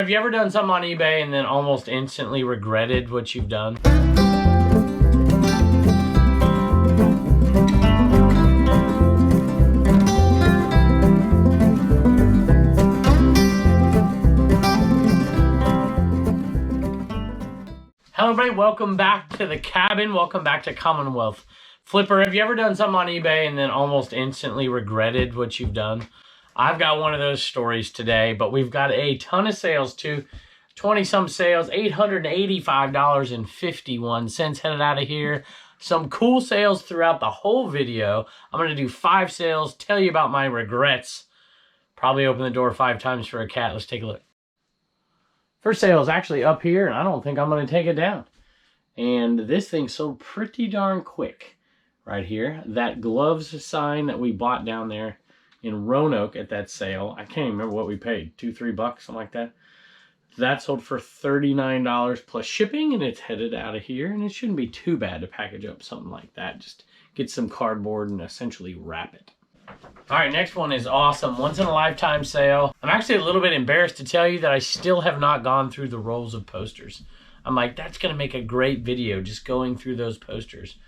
Have you ever done something on eBay and then almost instantly regretted what you've done? Hello everybody, welcome back to the cabin. Welcome back to Commonwealth. Flipper, have you ever done something on eBay and then almost instantly regretted what you've done? I've got one of those stories today, but we've got a ton of sales too. 20-some sales, $885.51 headed out of here. Some cool sales throughout the whole video. I'm going to do 5 sales, tell you about my regrets. Probably open the door 5 times for a cat. Let's take a look. First sale is actually up here, and I don't think I'm going to take it down. And this thing sold pretty darn quick right here. That gloves sign that we bought down there in Roanoke at that sale, I can't even remember what we paid, $2-3 bucks, something like that. That sold for $39 plus shipping, and it's headed out of here, and it shouldn't be too bad to package up something like that. Just get some cardboard and essentially wrap it. All right, next one is awesome. Once in a lifetime sale. I'm actually a little bit embarrassed to tell you that I still have not gone through the rolls of posters. I'm like, that's gonna make a great video, just going through those posters.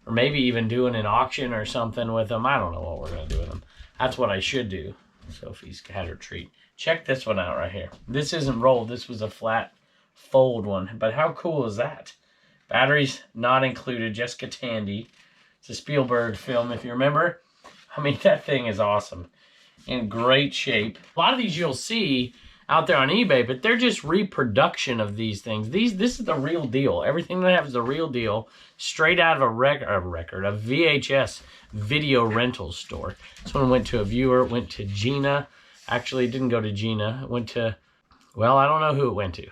Or maybe even doing an auction or something with them. I don't know what we're gonna do with them. That's what I should do. Sophie's had her treat. Check this one out right here. This isn't rolled, this was a flat fold one. But how cool is that? Batteries not included, Jessica Tandy. It's a Spielberg film, if you remember. I mean, that thing is awesome. In great shape. A lot of these you'll see out there on eBay, but they're just reproduction of these things. This is the real deal. Everything they have is the real deal, straight out of a VHS video rental store. This one went to a viewer, went to Gina. Actually, it didn't go to Gina. It went to, well, I don't know who it went to.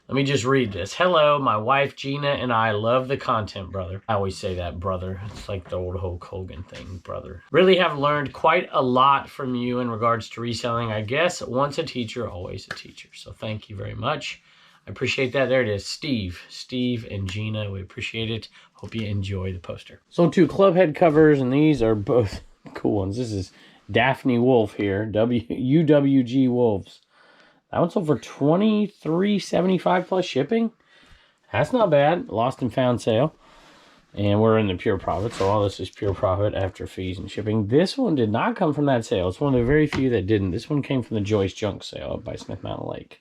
Let me just read this. Hello, my wife Gina and I love the content, brother. I always say that, brother. It's like the old Hulk Hogan thing, brother. Really have learned quite a lot from you in regards to reselling. I guess once a teacher, always a teacher. So thank you very much. I appreciate that. There it is, Steve. Steve and Gina, we appreciate it. Hope you enjoy the poster. So 2 club head covers, and these are both cool ones. This is Daphne Wolf here, UWG Wolves. That one sold for $23.75 plus shipping. That's not bad. Lost and found sale. And we're in the pure profit, so all this is pure profit after fees and shipping. This one did not come from that sale. It's one of the very few that didn't. This one came from the Joyce Junk sale up by Smith Mountain Lake.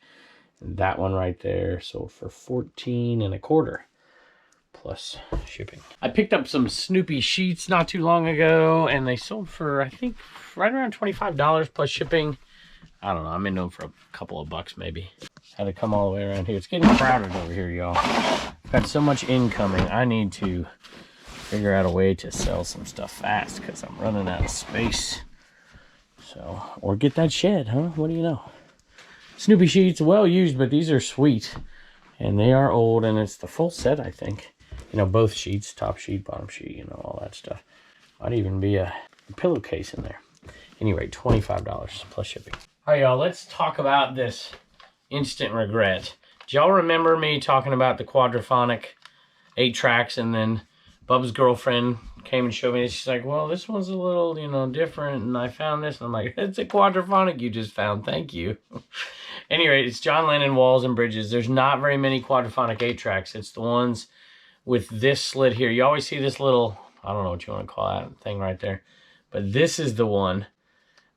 And that one right there sold for $14.25 plus shipping. I picked up some Snoopy Sheets not too long ago, and they sold for, I think, right around $25 plus shipping. I don't know, I'm in them for a couple of bucks maybe. Had to come all the way around here. It's getting crowded over here, y'all. Got so much incoming. I need to figure out a way to sell some stuff fast because I'm running out of space. So, or get that shed, huh? What do you know? Snoopy Sheets, well used, but these are sweet. And they are old, and it's the full set, I think. You know, both sheets, top sheet, bottom sheet, you know, all that stuff. Might even be a pillowcase in there. Anyway, $25 plus shipping. All right, y'all, let's talk about this instant regret. Do y'all remember me talking about the quadraphonic 8 tracks, and then Bub's girlfriend came and showed me this? She's like, well, this one's a little, you know, different, and I found this. And I'm like, it's a quadraphonic you just found. Thank you. Anyway, it's John Lennon, Walls and Bridges. There's not very many quadraphonic 8 tracks. It's the ones with this slit here. You always see this little, I don't know what you want to call that thing right there. But this is the one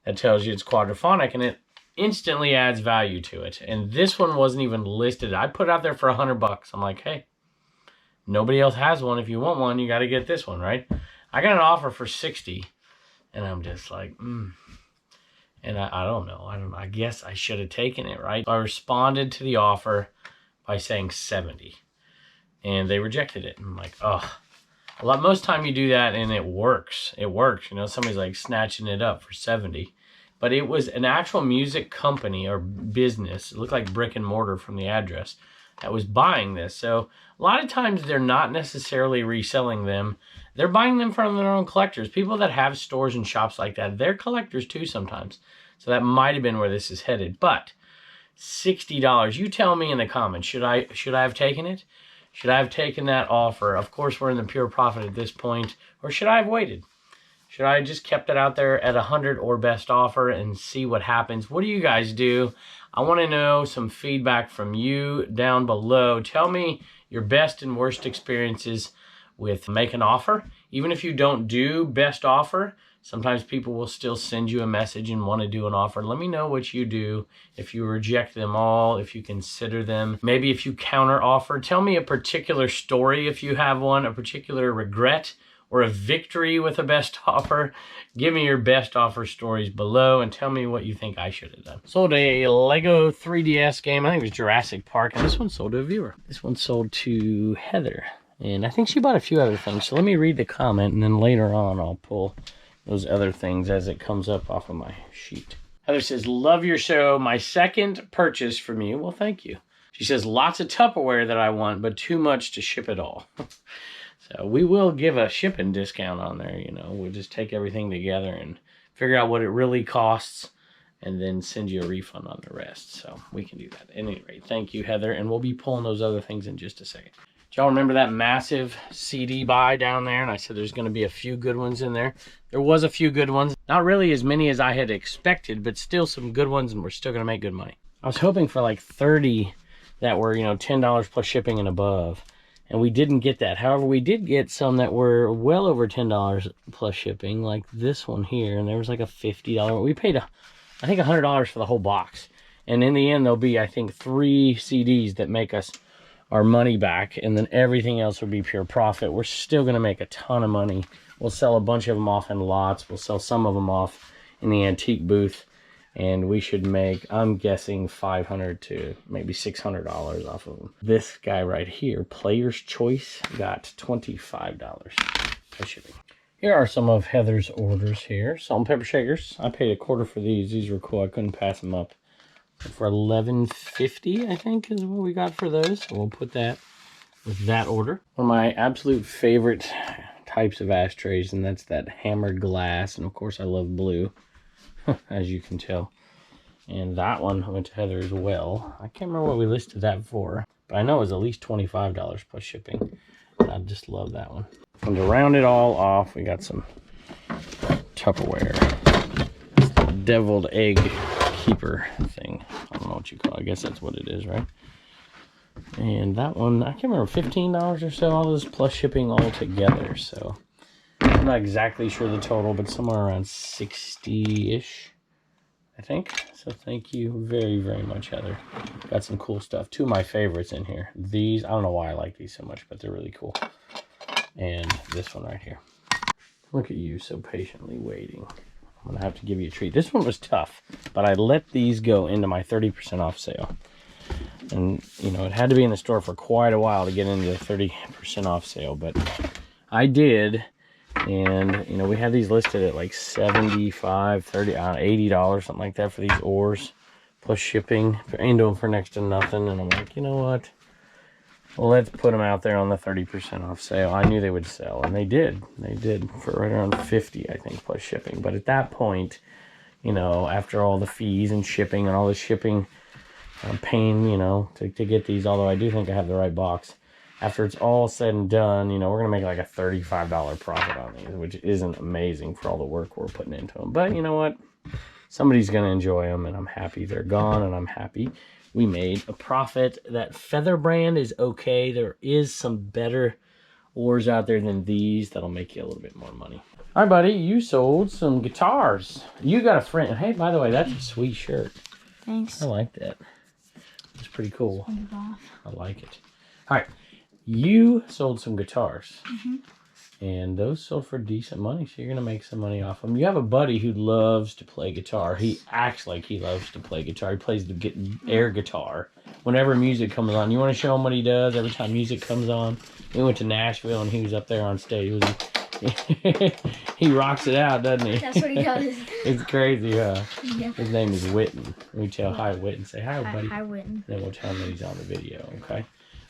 that tells you it's quadraphonic, and it instantly adds value to it. And this one wasn't even listed. I put it out there for $100 bucks. I'm like, hey, nobody else has one. If you want one, you got to get this one, right? I got an offer for 60, and I'm just like, And I don't know. I guess I should have taken it, right? So I responded to the offer by saying 70, and they rejected it. And I'm like, oh. Most time you do that and it works. It works. You know, somebody's like snatching it up for 70. But it was an actual music company or business. It looked like brick and mortar from the address that was buying this. So a lot of times they're not necessarily reselling them. They're buying them from their own collectors. People that have stores and shops like that, they're collectors too sometimes. So that might have been where this is headed. But $60, you tell me in the comments, should I have taken it? Should I have taken that offer? Of course, we're in the pure profit at this point. Or should I have waited? Should I just kept it out there at 100 or best offer and see what happens? What do you guys do? I want to know some feedback from you down below. Tell me your best and worst experiences with make an offer. Even if you don't do best offer, sometimes people will still send you a message and want to do an offer. Let me know what you do. If you reject them all, if you consider them, maybe if you counter offer. Tell me a particular story if you have one, a particular regret or a victory with a best offer. Give me your best offer stories below and tell me what you think I should have done. Sold a Lego 3DS game. I think it was Jurassic Park, and this one sold to a viewer. This one sold to Heather, and I think she bought a few other things. So let me read the comment, and then later on I'll pull those other things as it comes up off of my sheet. Heather says, love your show. My second purchase from you. Well, thank you. She says, lots of Tupperware that I want, but too much to ship it all. So we will give a shipping discount on there, you know. We'll just take everything together and figure out what it really costs and then send you a refund on the rest. So we can do that. At any rate, thank you, Heather. And we'll be pulling those other things in just a second. Do y'all remember that massive CD buy down there? And I said there's going to be a few good ones in there. There was a few good ones. Not really as many as I had expected, but still some good ones, and we're still going to make good money. I was hoping for like 30 that were, you know, $10 plus shipping and above. And we didn't get that. However, we did get some that were well over $10 plus shipping, like this one here. And there was like a $50. We paid, I think, $100 for the whole box. And in the end, there'll be, I think, 3 CDs that make us our money back. And then everything else will be pure profit. We're still going to make a ton of money. We'll sell a bunch of them off in lots. We'll sell some of them off in the antique booth. And we should make, I'm guessing, $500 to maybe $600 off of them. This guy right here, Player's Choice, got $25 for shipping. Here are some of Heather's orders here. Salt and pepper shakers. I paid $25 for these. These were cool. I couldn't pass them up. For $11.50, I think, is what we got for those. So we'll put that with that order. One of my absolute favorite types of ashtrays, and that's that hammered glass. And of course, I love blue, as you can tell. And that one went to Heather as well. I can't remember what we listed that for, but I know it was at least $25 plus shipping. I just love that one. And to round it all off, we got some Tupperware. Deviled egg keeper thing. I don't know what you call it. I guess that's what it is, right? And that one, I can't remember, $15 or so, all those plus shipping all together. So I'm not exactly sure the total, but somewhere around 60-ish, I think. So thank you very, very much, Heather. Got some cool stuff. 2 of my favorites in here. These, I don't know why I like these so much, but they're really cool. And this one right here. Look at you so patiently waiting. I'm going to have to give you a treat. This one was tough, but I let these go into my 30% off sale. And, you know, it had to be in the store for quite a while to get into the 30% off sale, but I did. And, you know, we had these listed at like $75, $30, $80, something like that for these oars, plus shipping, into them for next to nothing. And I'm like, you know what? Well, let's put them out there on the 30% off sale. I knew they would sell, and they did. They did for right around $50, I think, plus shipping. But at that point, you know, after all the fees and shipping and all the shipping, I'm paying, you know, to get these, although I do think I have the right box. After it's all said and done, you know, we're going to make like a $35 profit on these, which isn't amazing for all the work we're putting into them. But you know what? Somebody's going to enjoy them, and I'm happy they're gone, and I'm happy we made a profit. That Feather brand is okay. There is some better oars out there than these that'll make you a little bit more money. All right, buddy, you sold some guitars. You got a friend. Hey, by the way, that's a sweet shirt. Thanks. I like that. It's pretty cool. I like it. All right, you sold some guitars. And those sold for decent money, so you're going to make some money off them. You have a buddy who loves to play guitar. He acts like he loves to play guitar. He plays the air guitar whenever music comes on. You want to show him what he does every time music comes on? We went to Nashville, and he was up there on stage. He rocks it out, doesn't he? That's what he does. It's crazy, huh? Yeah. His name is Witten. We tell hi, Witten. Say hi, buddy. Hi, Witten. And then we'll tell him that he's on the video, okay?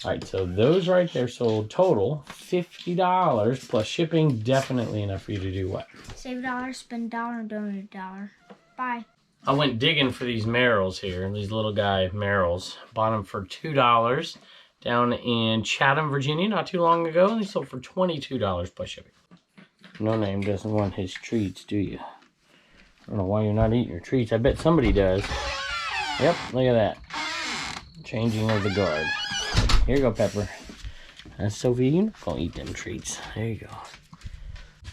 All right, so those right there sold total $50 plus shipping. Definitely enough for you to do what? Save $1, spend $1, and donate $1. Bye. I went digging for these Merrells here, these little guy Merrells. Bought them for $2 down in Chatham, Virginia, not too long ago, and they sold for $22 plus shipping. No Name doesn't want his treats, do you? I don't know why you're not eating your treats. I bet somebody does. Yep, look at that. Changing of the guard. Here you go, Pepper. Sophie, you're not gonna eat them treats. There you go.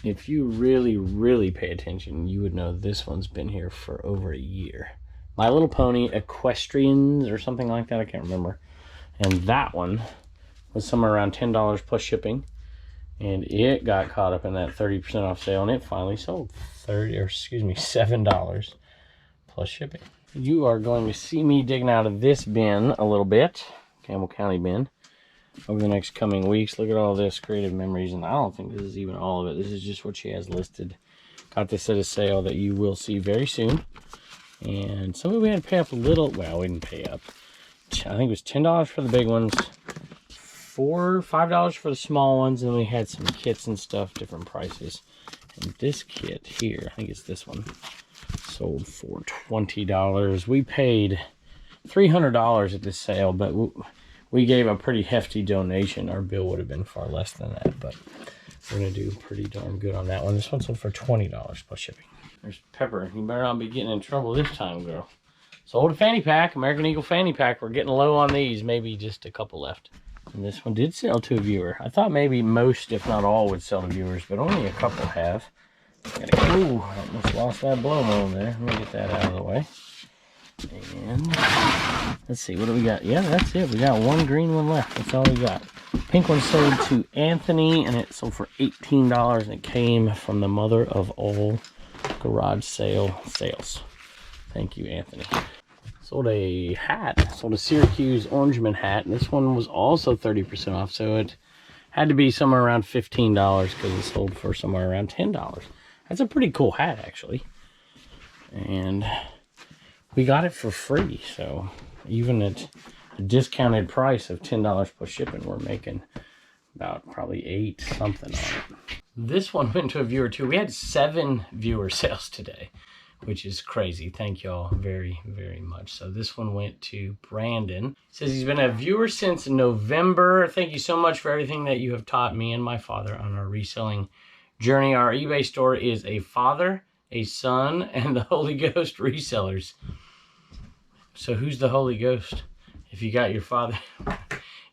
If you really, really pay attention, you would know this one's been here for over a year. My Little Pony Equestrians or something like that, I can't remember. And that one was somewhere around $10 plus shipping. And it got caught up in that 30% off sale, and it finally sold $7 plus shipping. You are going to see me digging out of this bin a little bit, Campbell County bin, over the next coming weeks. Look at all this creative memories, and I don't think this is even all of it. This is just what she has listed. Got this at a sale that you will see very soon. And some of we had to pay up a little. Well, we didn't pay up. I think it was $10 for the big ones, $5 for the small ones, and we had some kits and stuff, different prices. And this kit here, I think it's this one, sold for $20. We paid $300 at this sale, but we gave a pretty hefty donation. Our bill would have been far less than that, but we're gonna do pretty darn good on that one. This one sold for $20 plus shipping. There's Pepper. You better not be getting in trouble this time, girl. Sold a fanny pack, American Eagle fanny pack. We're getting low on these, maybe just a couple left. And this one did sell to a viewer. I thought maybe most, if not all, would sell to viewers, but only a couple have. Ooh, I almost lost that blow mold there. Let me get that out of the way. And let's see, what do we got? Yeah, that's it. We got one green one left. That's all we got. Pink one sold to Anthony, and it sold for $18, and it came from the mother of all garage sale sales. Thank you, Anthony. Sold a hat. Sold a Syracuse Orangeman hat. And this one was also 30% off, so it had to be somewhere around $15 because it sold for somewhere around $10. That's a pretty cool hat, actually. And we got it for free, so even at a discounted price of $10 plus shipping, we're making about probably $8 something on it. This one went to a viewer too. We had 7 viewer sales today, which is crazy. Thank y'all very, very much. So this one went to Brandon. Says he's been a viewer since November. Thank you so much for everything that you have taught me and my father on our reselling journey. Our eBay store is a Father, a Son, and the Holy Ghost resellers. So who's the Holy Ghost? If you got your father.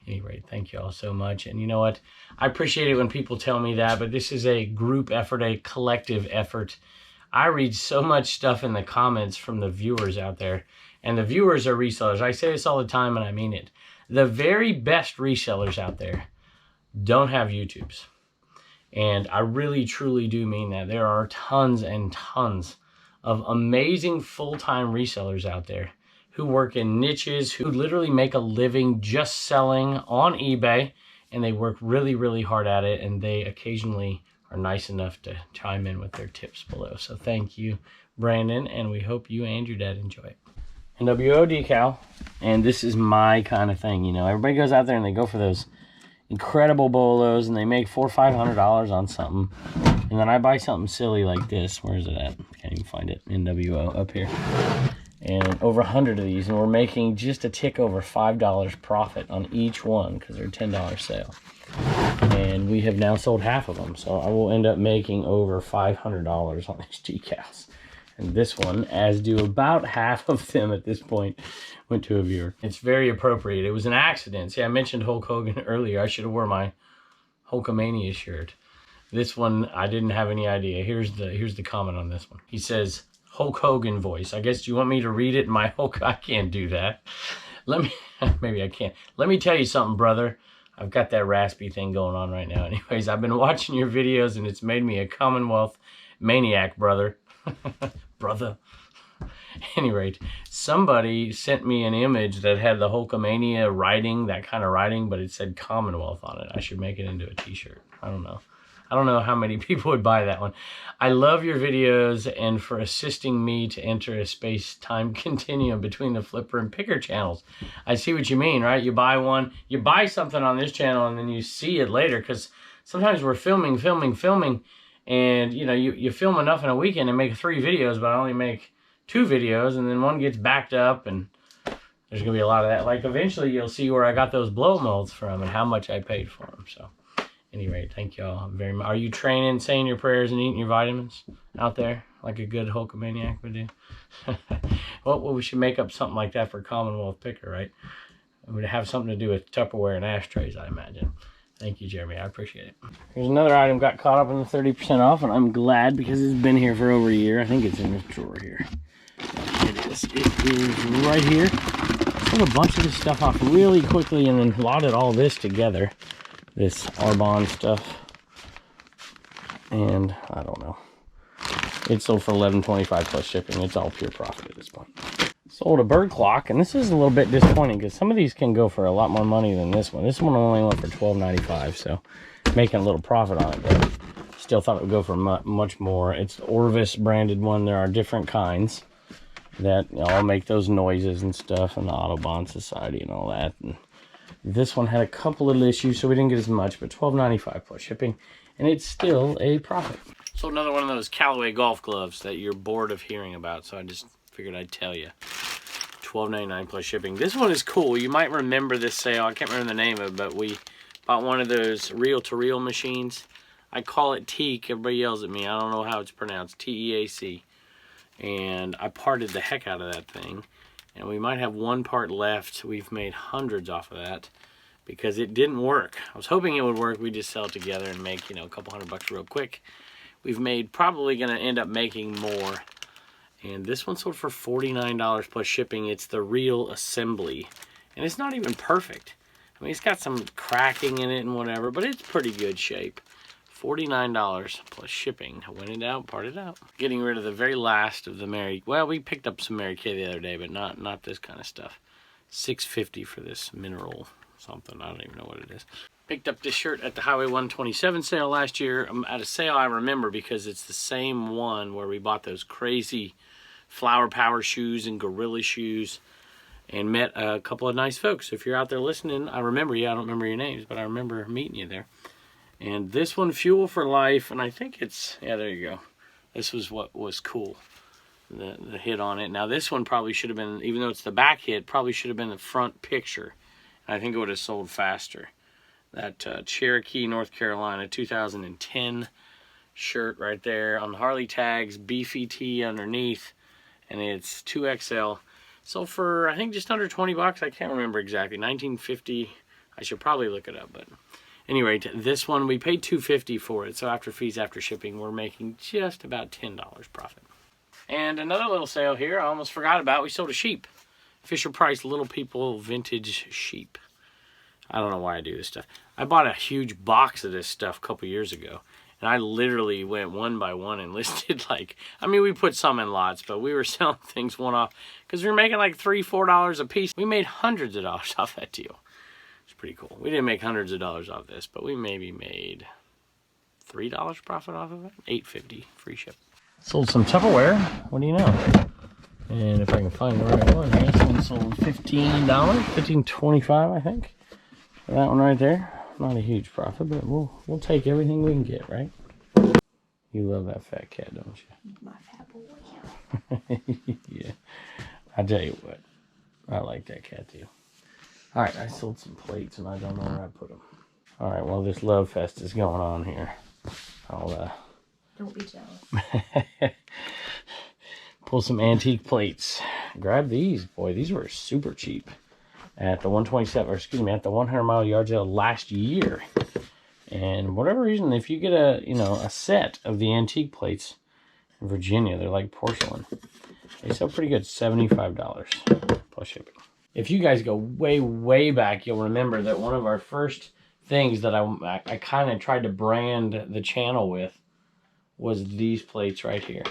Anyway, thank you all so much. And you know what? I appreciate it when people tell me that, but this is a group effort, a collective effort. I read so much stuff in the comments from the viewers out there, and the viewers are resellers. I say this all the time, and I mean it. The very best resellers out there don't have YouTubes. And I really, truly do mean that. There are tons and tons of amazing full-time resellers out there who work in niches, who literally make a living just selling on eBay, and they work really, really hard at it, and they occasionally are nice enough to chime in with their tips below. So thank you, Brandon, and we hope you and your dad enjoy it. NWO decal, and this is my kind of thing, you know. Everybody goes out there and they go for those incredible bolos, and they make $400 or $500 on something, and then I buy something silly like this. Where is it at? Can't even find it. NWO up here. And over 100 of these, and we're making just a tick over $5 profit on each one because they're a $10 sale. And we have now sold half of them, so I will end up making over $500 on these decals. And this one, as do about half of them at this point, went to a viewer. It's very appropriate. It was an accident. See, I mentioned Hulk Hogan earlier. I should have worn my Hulkamania shirt. This one, I didn't have any idea. Here's the comment on this one. He says, Hulk Hogan voice. I guess, do you want me to read it in my Hulk? I can't do that. Maybe I can't. Let me tell you something, brother. I've got that raspy thing going on right now. Anyways, I've been watching your videos, and it's made me a Commonwealth Maniac, brother. Brother. At any rate, somebody sent me an image that had the Hulkamania writing, that kind of writing, but it said Commonwealth on it. I should make it into a t-shirt. I don't know. I don't know how many people would buy that one. I love your videos and for assisting me to enter a space-time continuum between the flipper and picker channels. I see what you mean, right? You buy one, you buy something on this channel, and then you see it later, because sometimes we're filming, and you know, you film enough in a weekend and make 3 videos, but I only make 2 videos, and then one gets backed up, and there's gonna be a lot of that. Like, eventually you'll see where I got those blow molds from and how much I paid for them. So Anyway, thank y'all very much. Are you training, saying your prayers, and eating your vitamins out there like a good Hulkamaniac would do? Well, we should make up something like that for Commonwealth Picker, right? It would have something to do with Tupperware and ashtrays, I imagine. Thank you, Jeremy. I appreciate it. Here's another item got caught up in the 30% off, and I'm glad because it's been here for over a year. I think it's in this drawer here. It is. It is right here. Pulled a bunch of this stuff off really quickly and then lotted all this together. This Arbonne stuff. And I don't know. It sold for $11.25 plus shipping. It's all pure profit at this point. Sold a bird clock, and this is a little bit disappointing because some of these can go for a lot more money than this one. This one only went for $12.95, so making a little profit on it, but still thought it would go for much more. It's the Orvis branded one. There are different kinds that all make those noises and stuff, and the Audubon Society and all that. And this one had a couple little issues, so we didn't get as much, but $12.95 plus shipping, and it's still a profit. So another one of those Callaway golf gloves that you're bored of hearing about, so I just figured I'd tell you. $12.99 plus shipping. This one is cool. You might remember this sale. I can't remember the name of it, but we bought one of those reel-to-reel machines. I call it teak. Everybody yells at me. I don't know how it's pronounced. T-E-A-C. And I parted the heck out of that thing. And we might have one part left. We've made hundreds off of that because it didn't work. I was hoping it would work. We just sell it together and make, you know, a couple $100 real quick. We've made, probably going to end up making more. And this one sold for $49 plus shipping. It's the real assembly. And it's not even perfect. I mean, it's got some cracking in it and whatever, but it's pretty good shape. $49 plus shipping. Went it out, parted out. Getting rid of the very last of the Mary. Well, we picked up some Mary Kay the other day, but not this kind of stuff. $6.50 for this mineral something. I don't even know what it is. Picked up this shirt at the Highway 127 sale last year. At a sale I remember because it's the same one where we bought those crazy Flower Power shoes and Gorilla shoes and met a couple of nice folks. If you're out there listening, I remember you. I don't remember your names, but I remember meeting you there. And this one, Fuel for Life, and I think it's, yeah, there you go. This was what was cool, the hit on it. Now this one probably should have been, even though it's the back hit, probably should have been the front picture. And I think it would have sold faster. That Cherokee, North Carolina, 2010 shirt right there on the Harley tags, beefy tee underneath, and it's 2XL. Sold for, I think, just under 20 bucks. I can't remember exactly, $19.50. I should probably look it up, but anyway, this one we paid $2.50 for it. So after fees, after shipping, we're making just about $10 profit. And another little sale here I almost forgot about. We sold a sheep, Fisher Price Little People vintage sheep. I don't know why I do this stuff. I bought a huge box of this stuff a couple years ago. And I literally went one by one and listed like, I mean, we put some in lots, but we were selling things one off because we were making like $3, $4 a piece. We made hundreds of dollars off that deal. It's pretty cool. We didn't make hundreds of dollars off this, but we maybe made $3 profit off of it. $8.50 free ship. Sold some Tupperware. What do you know? And if I can find the right one, this one sold $15, $15.25, I think. For that one right there. Not a huge profit, but we'll take everything we can get, right? You love that fat cat, don't you? My fat boy. Yeah. I tell you what, I like that cat too. All right, I sold some plates and I don't know where I put them. All right, well, this love fest is going on here. Don't be jealous. Pull some antique plates. Grab these, boy. These were super cheap at the 127, or excuse me, at the 100 mile yard sale last year. And whatever reason, if you get a set of the antique plates in Virginia, they're like porcelain. They sell pretty good, $75 plus shipping. If you guys go way, way back, you'll remember that one of our first things that I kind of tried to brand the channel with was these plates right here.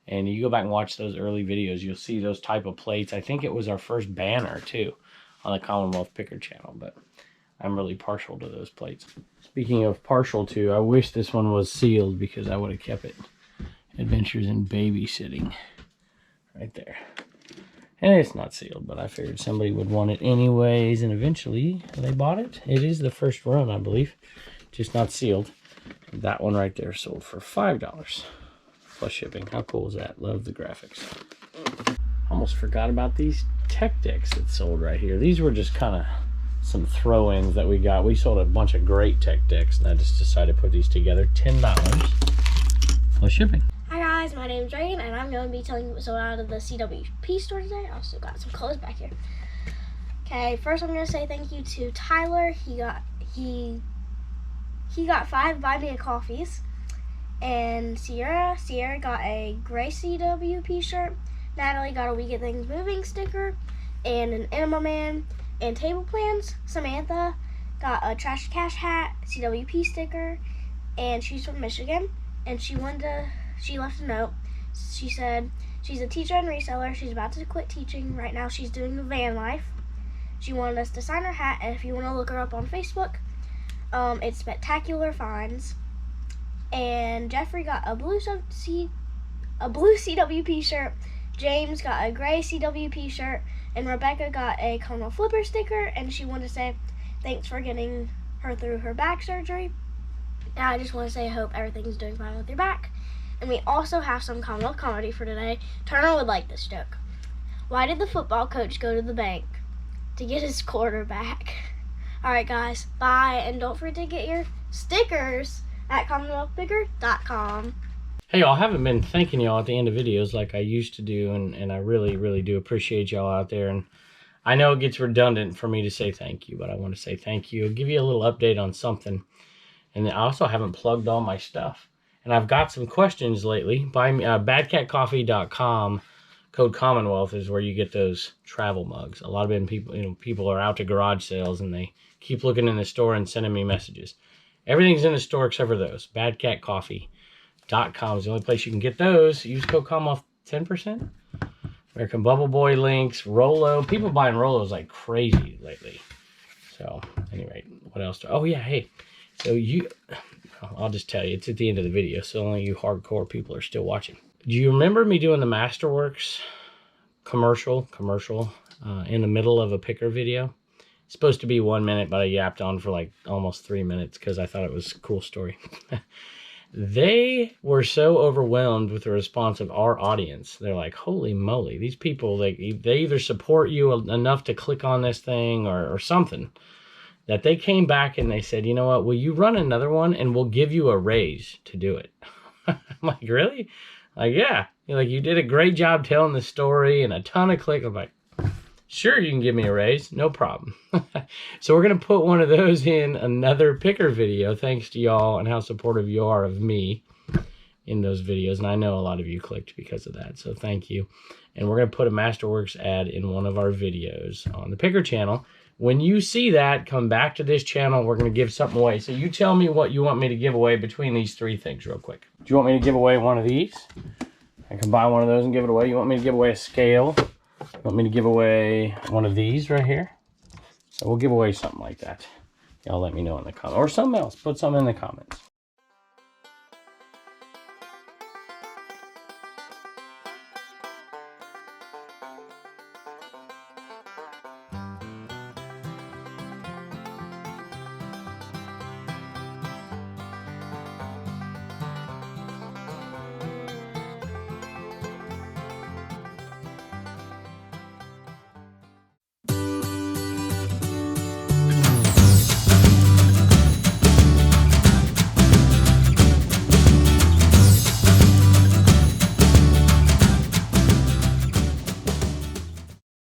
And you go back and watch those early videos, you'll see those type of plates. I think it was our first banner too on the Commonwealth Picker channel, but I'm really partial to those plates. Speaking of partial to, I wish this one was sealed because I would have kept it. Adventures in Babysitting right there. And it's not sealed, but I figured somebody would want it anyways, and eventually they bought it. It is the first run, I believe, just not sealed. That one right there sold for $5 plus shipping. How cool is that? Love the graphics. Almost forgot about these tech decks that sold right here. These were just kind of some throw-ins that we got. We sold a bunch of great tech decks, and I just decided to put these together. $10 plus shipping. Hi guys, my name's Reagan, and I'm going to be telling you what's sold out of the CWP store today. I also got some clothes back here. Okay, first I'm going to say thank you to Tyler. He got 5 Buy Me a Coffees. And Sierra got a gray CWP shirt. Natalie got a We Get Things Moving sticker and an Enema Man and table plans. Samantha got a Trash Cash hat, CWP sticker, and she's from Michigan. And she left a note. She said she's a teacher and reseller. She's about to quit teaching. Right now she's doing the van life. She wanted us to sign her hat, and if you want to look her up on Facebook, it's Spectacular Finds. And Jeffrey got a blue CWP shirt. James got a gray CWP shirt, and Rebecca got a Commonwealth Flipper sticker, and she wanted to say thanks for getting her through her back surgery. And I just want to say I hope everything's doing fine with your back. And we also have some Commonwealth comedy for today. Turner would like this joke. Why did the football coach go to the bank? To get his quarterback. Alright guys, bye, and don't forget to get your stickers at CommonwealthBigger.com. Hey y'all, I haven't been thanking y'all at the end of videos like I used to do, and I really, really do appreciate y'all out there. And I know it gets redundant for me to say thank you, but I want to say thank you. I'll give you a little update on something. And I also haven't plugged all my stuff. And I've got some questions lately. Buy me badcatcoffee.com. Code Commonwealth is where you get those travel mugs. A lot of them people are out to garage sales, and they keep looking in the store and sending me messages. Everything's in the store except for those. badcatcoffee.com is the only place you can get those. Use code Commonwealth 10%. American Bubble Boy links, Rolo. People buying Rolos like crazy lately. So anyway, what else? Oh yeah, hey. So I'll just tell you, it's at the end of the video, so only you hardcore people are still watching. Do you remember me doing the Masterworks commercial in the middle of a picker video? It's supposed to be 1 minute, but I yapped on for like almost 3 minutes because I thought it was a cool story. They were so overwhelmed with the response of our audience. They're like, holy moly, these people, they either support you enough to click on this thing or something, that they came back and they said, you know what, will you run another one and we'll give you a raise to do it? I'm like, really? Like, yeah. Like, you did a great job telling the story and a ton of click. I'm like, sure, you can give me a raise. No problem. So we're going to put one of those in another picker video, thanks to y'all and how supportive you are of me in those videos. And I know a lot of you clicked because of that, so thank you. And we're going to put a Masterworks ad in one of our videos on the picker channel. When you see that, come back to this channel. We're going to give something away. So you tell me what you want me to give away between these 3 things real quick. Do you want me to give away one of these? I can buy one of those and give it away. You want me to give away a scale? You want me to give away one of these right here? So we'll give away something like that. Y'all let me know in the comments. Or something else. Put something in the comments.